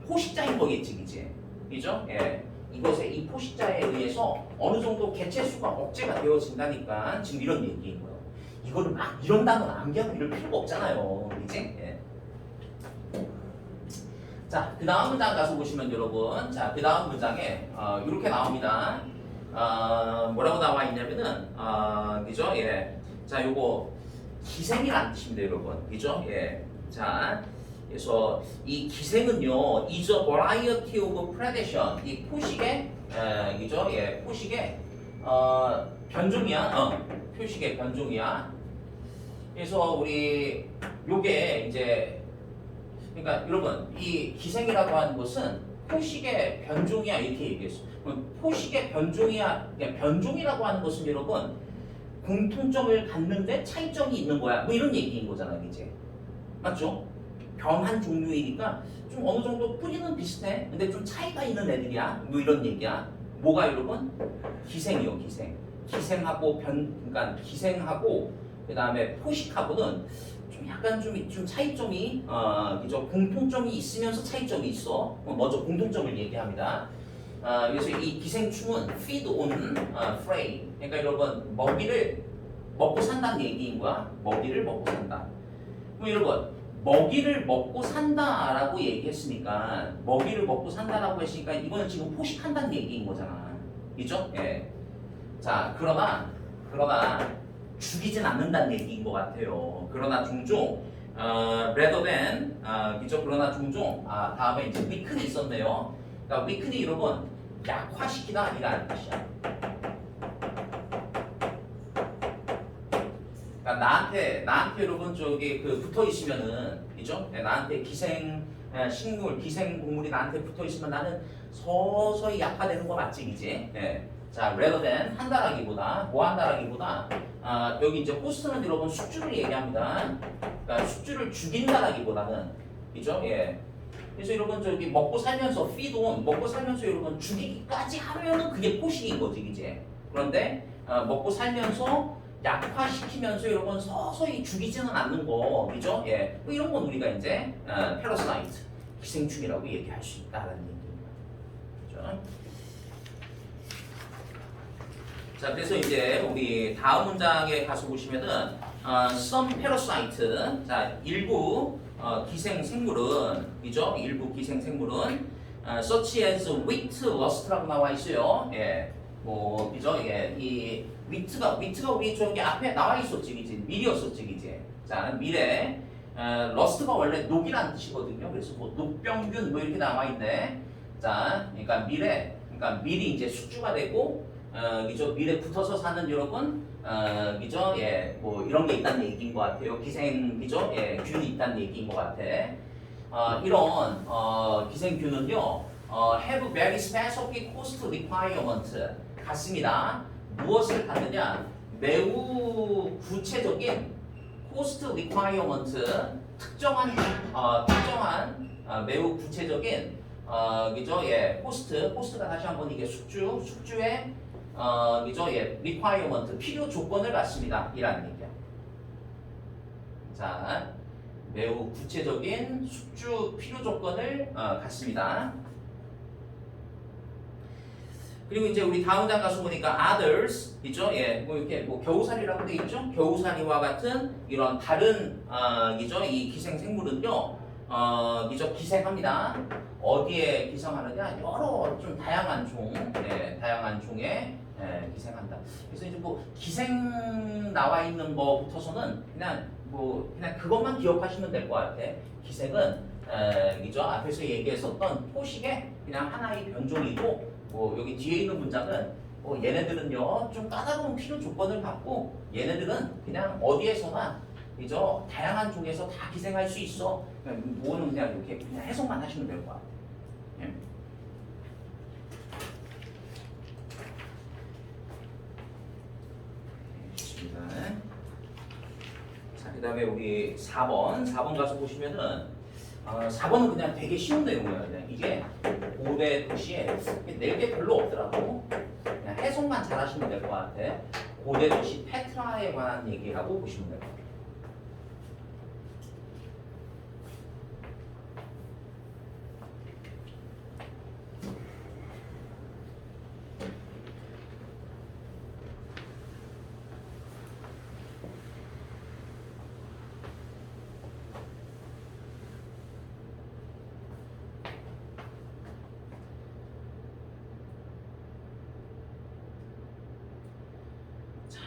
포식자인 거겠지, 그지? 그죠? 예. 이것의 이 포식자에 의해서 어느 정도 개체 수가 억제가 되어진다니까 지금 이런 얘기인 거예요. 이거를 막 이런 단어는 암기하고 이럴 필요가 없잖아요, 그지? 예. 자, 그 다음 문장 가서 보시면 여러분, 자, 그 다음 문장에 이렇게 나옵니다. 뭐라고 나와 있냐면은, 그죠? 예. 자, 요거 기생이라는 뜻입니다, 여러분. 그죠? 예. 자, 그래서 이 기생은요, is a variety of predation. 이 포식의, 그죠? 예, 포식의 변종이야. 표식의 변종이야. 그래서 우리 요게 이제 그러니까 여러분 이 기생이라고 하는 것은 포식의 변종이야 이렇게 얘기했어. 포식의 변종이야. 그러니까 변종이라고 하는 것은 여러분 공통점을 갖는데 차이점이 있는 거야. 뭐 이런 얘기인 거잖아, 이제 맞죠? 변한 종류이니까 좀 어느 정도 뿌리는 비슷해. 근데 좀 차이가 있는 애들이야. 뭐 이런 얘기야. 뭐가 여러분? 기생이요, 기생. 기생하고 그러니까 기생하고 그 다음에 포식하고는 좀 약간 좀 차이점이 그죠? 공통점이 있으면서 차이점이 있어. 먼저 공통점을 얘기합니다. 그래서 이 기생충은 feed on prey. 그러니까 여러분 먹이를 먹고 산다는 얘기인 거야. 먹이를 먹고 산다. 그럼 여러분 먹이를 먹고 산다라고 얘기했으니까 먹이를 먹고 산다라고 했으니까 이거는 지금 포식한다는 얘기인 거잖아. 그죠? 예. 자, 그러나 죽이진 않는다는 얘기인 것 같아요. 그러나 종종 rather than 그죠? 그러나 종종 다음에 이제 weaken이 있었네요. 그러니까 weaken이 여러분 약화시키다 이라는 뜻이야. 그러니까 나한테 여러분 저기 그 붙어 있으면은 그죠? 나한테 기생 식물, 기생 동물이 나한테 붙어 있으면 나는 서서히 약화되는 거 맞지, 그지? 예. 자, rather than 한다라기보다 뭐 한다라기보다 여기 이제 호스트는 여러분 숙주를 얘기합니다. 그러니까 숙주를 죽인다라기보다는 그죠? 예. 그래서 여러분 저기 먹고 살면서 feed 먹고 살면서 여러분 죽이기까지 하면은 그게 포식인 거지 이제. 그런데 먹고 살면서 약화시키면서 여러분 서서히 죽이지는 않는 거, 그죠? 예, 뭐 이런 건 우리가 이제 패러사이트, 기생충이라고 얘기할 수 있다라는 얘기입니다. 그죠? 자, 그래서 이제 우리 다음 문장에 가서 보시면은 some parasite, 자, 일부 기생생물은, 그죠? 일부 기생생물은 such as wheat rust라고 나와 있어요. 예, 뭐, 그죠? 예, 이 위트가 우리 저기 앞에 나와 있었지, 이제 밀이었었지, 이제. 자, 밀에 러스트가 원래 녹이라는 뜻이거든요. 그래서 뭐 녹병균 뭐 이렇게 나와 있네. 자, 그러니까 밀이 이제 숙주가 되고, 그죠? 밀에 붙어서 사는 여러분, 그죠? 예, 뭐 이런 게 있다는 얘기인 것 같아요. 그죠? 예, 균이 있다는 얘기인 것 같아. 이런 기생균은요, have very specific cost requirement 같습니다. 무엇을 갖느냐? 매우 구체적인 cost requirement, 특정한 매우 구체적인 그죠? 예, cost가 다시 한번 이게 숙주의 그죠? 예, requirement, 필요 조건을 갖습니다. 이라는 얘기야. 자, 매우 구체적인 숙주 필요 조건을 갖습니다. 그리고 이제 우리 다음 장 가서 보니까 others, 있죠? 예, 뭐 이렇게 뭐 겨우살이라고 돼 있죠? 겨우살이와 같은 이런 다른 그죠? 이 기생생물은요, 그죠? 기생합니다. 어디에 기생하느냐? 여러 좀 다양한 다양한 종에 기생한다. 그래서 이제 뭐 기생 나와 있는 거부터서는 그냥 그것만 기억하시면 될 것 같아. 기생은 그죠? 앞에서 얘기했었던 포식의 그냥 하나의 변종이고. 뭐 여기 뒤에 있는 문장은 얘네들은요 좀 까다로운 필요 조건을 갖고 얘네들은 그냥 어디에서나 그죠 다양한 종에서 다 기생할 수 있어. 뭐는 그냥 이렇게 그냥 해석만 하시면 될 것 같아요. 예. 좋습니다. 자, 그다음에 우리 4번 가서 보시면은. 4번은 그냥 되게 쉬운 내용이에요. 그냥 이게 고대 도시에 낼 게 별로 없더라고. 그냥 해석만 잘 하시면 될 것 같아. 고대 도시 페트라에 관한 얘기라고 보시면 될 것 같아요.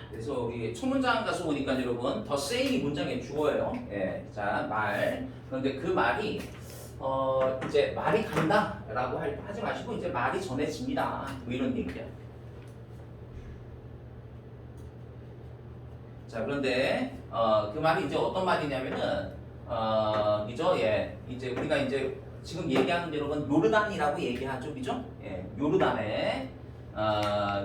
그래서 우리 첫 문장 가서 보니까 여러분 더 세임이 문장의 주어예요. 예, 자 말. 그런데 그 말이 이제 말이 간다라고 하지 마시고 이제 말이 전해집니다. 뭐 이런 얘기야. 자 그런데 그 말이 이제 어떤 말이냐면은 그죠? 예, 이제 우리가 이제 지금 얘기하는 여러분 요르단이라고 얘기하죠, 그죠? 예, 요르단에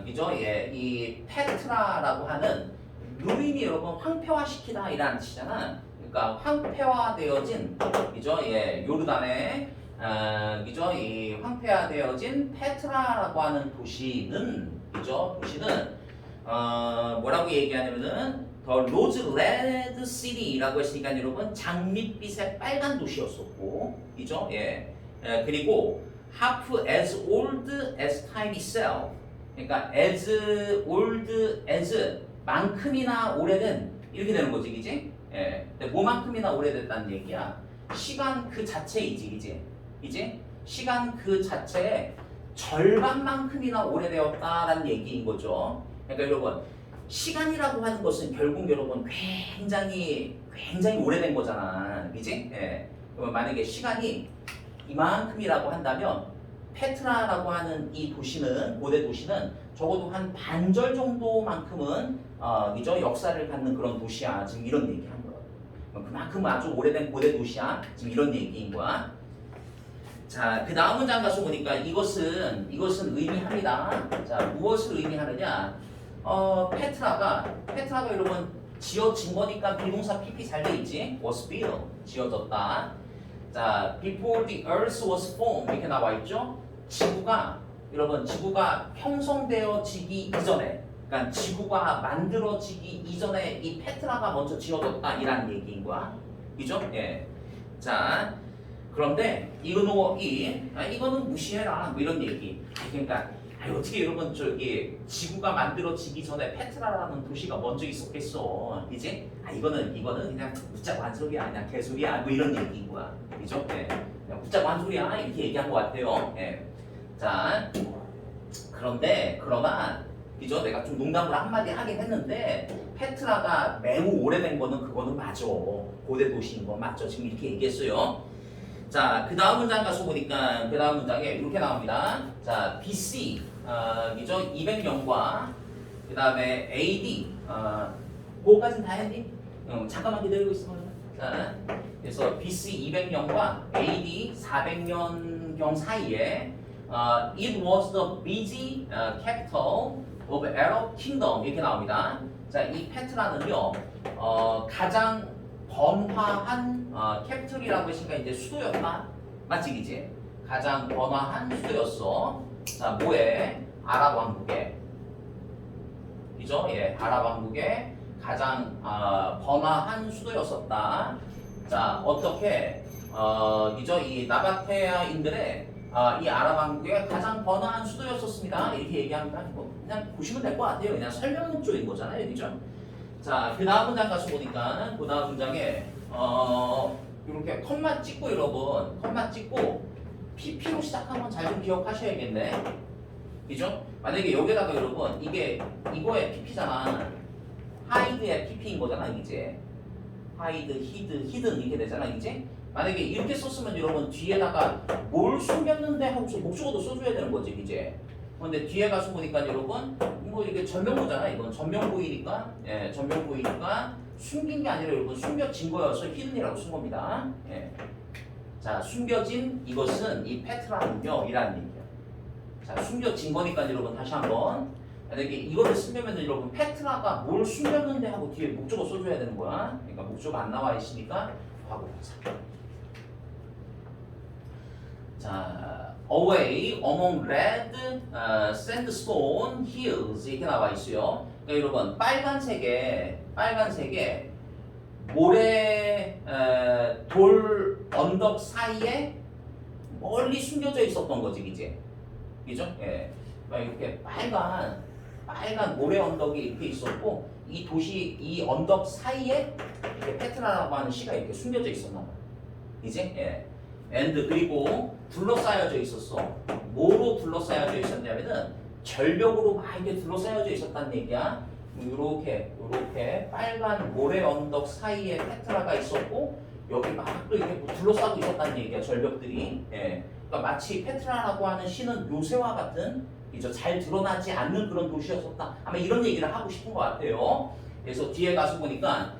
그죠? 예, 이 페트라라고 하는 루인이 여러분 황폐화시키다 이라는 뜻이잖아. 그러니까 황폐화되어진 그죠? 예, 요르단에 그죠? 이 황폐화되어진 페트라라고 하는 도시는 그죠? 도시는 뭐라고 얘기하냐면은 더 로즈 레드 시티라고 했으니까 여러분 장밋빛의 빨간 도시였었고, 그죠? 예, 그리고 half as old as time itself. 그러니까 as old as 만큼이나 오래된 이렇게 되는 거지, 그지? 예. 근데 뭐만큼이나 오래됐다는 얘기야? 시간 그 자체이지, 이제 시간 그 자체에 절반만큼이나 오래되었다라는 얘기인 거죠. 그러니까 여러분 시간이라고 하는 것은 결국 여러분 굉장히 오래된 거잖아, 그지? 예. 그러면 만약에 시간이 이만큼이라고 한다면 페트라라고 하는 이 도시는 고대 도시는 적어도 한 반절 정도만큼은 그죠 역사를 갖는 그런 도시야. 지금 이런 얘기한 거야. 그만큼 아주 오래된 고대 도시야. 지금 이런 얘기인 거야. 자, 그 다음 문장 가서 보니까 이것은 의미합니다. 자, 무엇을 의미하느냐? 페트라가 여러분 지어진 거니까 비동사 PP 잘 돼 있지? was built 지어졌다. 자, before the earth was formed 이렇게 나와 있죠. 여러분 지구가 형성되어지기 이전에, 그러니까 지구가 만들어지기 이전에 이 페트라가 먼저 지어졌다 이란 얘기인 거야. 그죠? 예. 자, 그런데 이거는 무시해라 뭐 이런 얘기. 그러니까 어떻게 여러분 저기 지구가 만들어지기 전에 페트라라는 도시가 먼저 있었겠어, 이제? 이거는 그냥 웃자고 한 소리야, 그냥 개소리야 뭐 이런 얘기인 거야, 그죠? 예. 그냥 웃자고 한 소리야 이렇게 얘기한 것 같아요. 예. 자, 그러나 그죠? 내가 좀 농담으로 한마디 하긴 했는데 페트라가 매우 오래된 그거는 맞아. 고대 도시인 건 맞죠. 지금 이렇게 얘기했어요. 자, 그 다음 문장 가서 보니까 그 다음 문장에 이렇게 나옵니다. 자, BC 그죠? 200년과 그 다음에 AD 그거까지는 다 했니? 잠깐만 기다리고 있어. 자, 그래서 BC 200년과 AD 400년경 사이에 it was the busy capital of Arab Kingdom 이렇게 나옵니다. 자, 이 페트라는요 가장 번화한 캐피털이라고 했으니까 이제 수도였다, 맞지, 이제? 가장 번화한 수도였어. 자, 뭐에? 아랍 왕국에, 그죠? 예, 아랍 왕국의 가장 번화한 수도였었다. 자, 어떻게 그죠? 이 나바테아인들의 이 아랍 왕국의 가장 번화한 수도였었습니다. 이렇게 얘기합니다. 그냥 보시면 될 것 같아요. 그냥 설명 쪽인 거잖아요, 그죠? 자, 그 다음 문장 가서 보니까 그 다음 문장에 이렇게 컴마 찍고 여러분 컴마 찍고 PP로 시작한 건 잘 좀 기억하셔야겠네, 그죠? 만약에 여기다가 여러분 이거의 PP잖아. 하이드의 PP인 거잖아, 이제. 하이드, 히든 이렇게 되잖아, 이제. 만약에 이렇게 썼으면 여러분 뒤에다가 뭘 숨겼는데 하고서 목적어도 써줘야 되는 거지, 이제. 근데 뒤에 가서 보니까 여러분 이거 이게 전명구잖아. 이건 전명구이니까, 예, 전명구이니까 숨긴 게 아니라 여러분 숨겨진 거여서 히든이라고 쓴 겁니다. 예. 자, 숨겨진 이것은 이 페트라는요 이라는 얘기야. 자, 숨겨진 거니까 여러분 다시 한번 만약에 이거를 쓰려면 여러분 페트라가 뭘 숨겼는데 하고 뒤에 목적어 써줘야 되는 거야. 그러니까 목적어 안 나와 있으니까 과거분사. 자, away among red sandstone hills 이렇게 나와 있어요. 그러니까 여러분 빨간색에 모래 돌 언덕 사이에 멀리 숨겨져 있었던 거지, 이제. 그죠? 예. 그러니까 이렇게 빨간 모래 언덕이 이렇게 있었고 이 언덕 사이에 이렇게 페트라라고 하는 시가 이렇게 숨겨져 있었나 봐. 이제 예. and 그리고 둘러싸여져 있었어. 뭐로 둘러싸여져 있었냐면은 절벽으로 막 이렇게 둘러싸여져 있었다는 얘기야. 요렇게 빨간 모래 언덕 사이에 페트라가 있었고 여기 막 또 이렇게 둘러싸고 있었다는 얘기야, 절벽들이. 예. 그러니까 마치 페트라라고 하는 시는 요새와 같은 잘 드러나지 않는 그런 도시였었다. 아마 이런 얘기를 하고 싶은 것 같아요. 그래서 뒤에 가서 보니까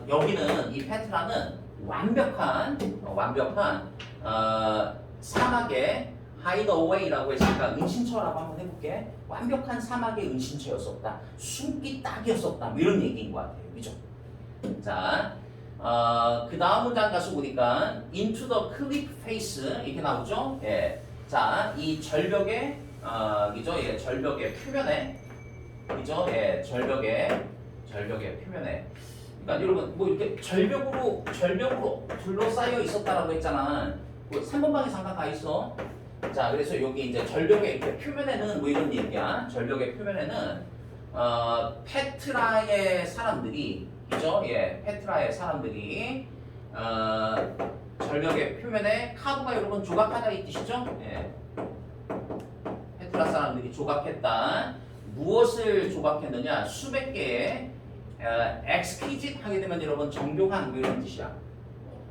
여기는 이 페트라는 완벽한 사막의 하이드어웨이라고 했으니까 은신처라고 한번 해볼게. 완벽한 사막의 은신처였었다. 숨기 딱이었었다. 뭐 이런 얘기인 것 같아요. 그죠? 자, 그 다음 문장 가서 보니까 into the cliff face 이렇게 나오죠? 예. 자, 이 절벽의 그죠? 예, 절벽의 표면에, 그죠? 예, 절벽의 표면에. 그러니까 여러분 뭐 이렇게 절벽으로 둘러싸여 있었다라고 했잖아. 뭐 3번 방에 잠깐 가 있어. 자, 그래서 여기 이제 절벽의 이렇게 표면에는 뭐 이런 얘기야. 절벽의 표면에는 페트라의 사람들이, 그죠? 예, 페트라의 사람들이 절벽의 표면에 카브가 여러분 조각하다 이 뜻이죠? 예. 페트라 사람들이 조각했다. 무엇을 조각했느냐? 수백 개의 exquisite 하게 되면 여러분 정교한 뭐 이런 뜻이야.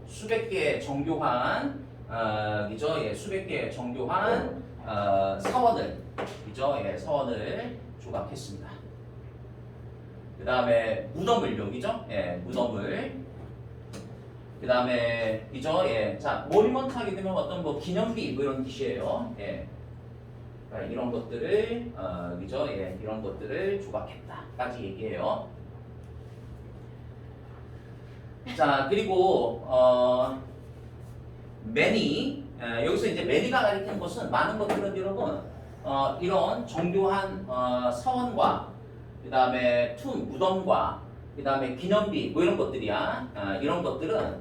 수백 개의 정교한 그죠? 예, 수백 개의 정교한 사원을, 그죠? 예, 사원을 조각했습니다. 그 다음에 무덤을요, 그죠? 예, 무덤을. 그 다음에 그죠? 예, 자, 모니먼트 하게 되면 어떤 뭐 기념비 뭐 이런 뜻이에요. 예. 그러니까 이런 것들을 그죠? 예, 이런 것들을 조각했다까지 얘기해요. 자, 그리고 many 여기서 이제 many가 가리키는 것은 많은 것들은 여러분 이런 정교한 사원과 그 다음에 무덤과 그 다음에 기념비 뭐 이런 것들이야. 이런 것들은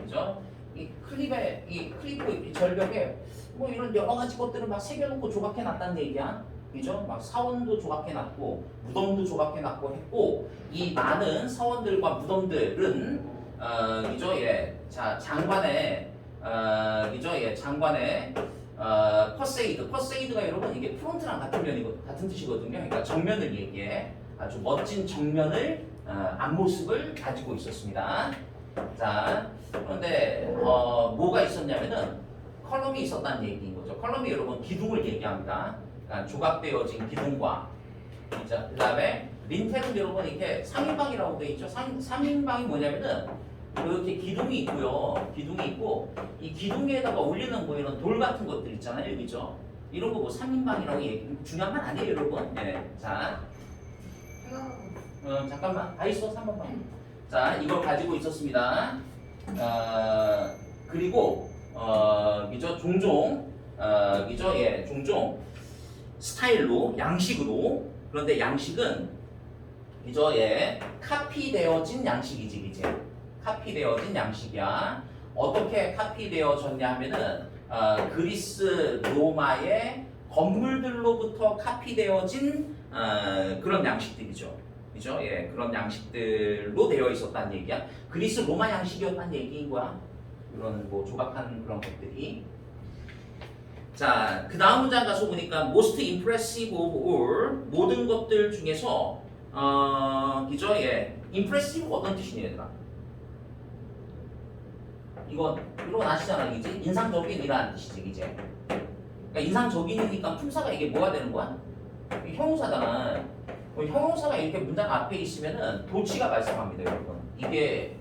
그죠? 이 클리프 이 절벽에 뭐 이런 여러 가지 것들을 막 새겨놓고 조각해 놨다는 얘기야. 그죠? 막 사원도 조각해 놨고 무덤도 조각해 놨고 했고 이 많은 사원들과 무덤들은 그죠? 예. 자, 장관의 그죠? 예. 장관의 퍼세이드가 여러분 이게 프론트랑 같은 뜻이거든요. 그러니까 정면을 얘기해. 아주 멋진 정면을 앞모습을 가지고 있었습니다. 자, 그런데 뭐가 있었냐면은 컬럼이 있었다는 얘기인 거죠. 컬럼이 여러분 기둥을 얘기합니다. 그러니까 조각되어진 기둥과 그 다음에 린텔은 여러분 이렇게 3인방이라고 되어 있죠. 3인방이 뭐냐면은 이렇게 기둥이 있고요. 기둥이 있고 이 기둥에다가 올리는 뭐 이런 돌 같은 것들 있잖아요. 그죠? 이런 거 뭐 3인방이라고 얘기 중요한 건 아니에요, 여러분. 네. 자. 잠깐만. 다 있어, 3번만. 자, 이걸 가지고 있었습니다. 그리고 그죠? 종종 그죠? 예, 종종 스타일로 양식으로 그런데 양식은 그죠? 예, 카피되어진 양식이지, 이제 카피되어진 양식이야. 어떻게 카피되어졌냐 하면은 그리스 로마의 건물들로부터 카피되어진 그런 양식들이죠. 그죠? 예, 그런 양식들로 되어 있었다는 얘기야. 그리스 로마 양식이었다는 얘기인 거야. 이런 뭐 조각한 그런 것들이. 자, 그 다음 문장 가서 보니까 most impressive of all 모든 것들 중에서 그죠? 예, impressive 어떤 뜻이니 얘들아? 이건 아시잖아, 이제 인상적인이라는 뜻이지, 이제. 그러니까 인상적인이니까 품사가 이게 뭐가 되는 거야? 형용사잖아. 형용사가 이렇게 문장 앞에 있으면은 도치가 발생합니다, 여러분. 이게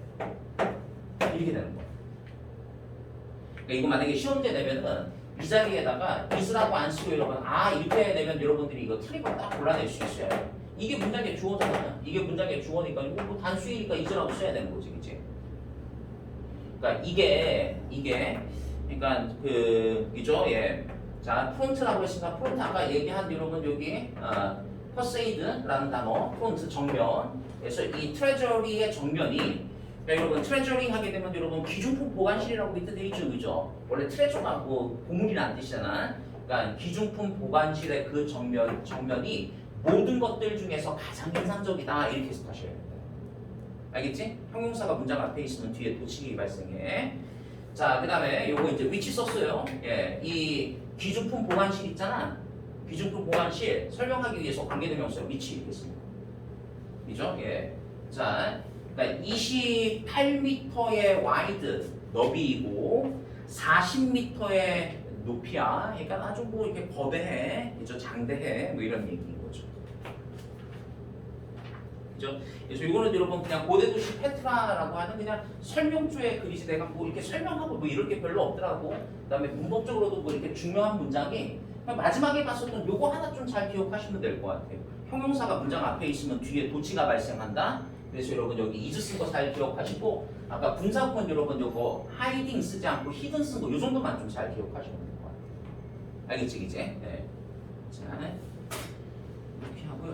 이렇게 되는 거야. 그러니까 이거 만약에 시험제 내면은 이 자리에다가 is라고 안 쓰고 여러분 이렇게 내면 여러분들이 이거 틀린 거 딱 골라낼 수 있어요. 이게 문장의 주어잖아. 이게 문장의 주어니까 이거 뭐 단수이니까 is라고 써야 되는 거지, 그치? 그러니까 이게 그러니까 그죠? 예. 자, 프론트라고 했으니까 프론트 아까 얘기한 여러분 여기 퍼세이드라는 단어, 프론트 정면에서 이 트레저리의 정면이 그러니까 여러분 트레저링 하게 되면 여러분 기중품 보관실이라고 밑에 돼 있죠, 그죠? 원래 트레저가 뭐 보물이라는 뜻이잖아. 그러니까 기중품 보관실의 그 정면이 모든 것들 중에서 가장 인상적이다 이렇게 해석하셔야 됩니다. 알겠지? 형용사가 문장 앞에 있으면 뒤에 도치기 발생해. 자, 그 다음에 요거 이제 위치 썼어요. 예, 이 귀중품 보관실 있잖아. 귀중품 보관실 설명하기 위해서 관계대명사로 위치 이렇게 씁니다. 그죠? 예. 자, 그러니까 28m의 와이드 너비이고 40m의 높이야. 그러니까 아주 뭐 이렇게 거대해, 그죠? 장대해, 뭐 이런 얘기인 거죠. 그죠? 그래서 이거는 여러분 그냥 고대도시 페트라라고 하는 그냥 설명조의 글이지 내가 뭐 이렇게 설명하고 뭐 이럴 게 별로 없더라고. 그다음에 문법적으로도 뭐 이렇게 중요한 문장이 마지막에 봤었던 요거 하나 좀 잘 기억하시면 될 것 같아요. 형용사가 문장 앞에 있으면 뒤에 도치가 발생한다. 그래서 여러분 여기 is 쓴 거 잘 기억하시고 아까 분사구문 여러분 요거 hiding 쓰지 않고 hidden 쓴 거 요 정도만 좀 잘 기억하시면 될 것 같아요. 알겠지 이제? 네. 자.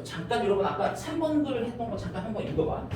잠깐 여러분 아까 3번 글 했던 거 잠깐 한번 읽어봐.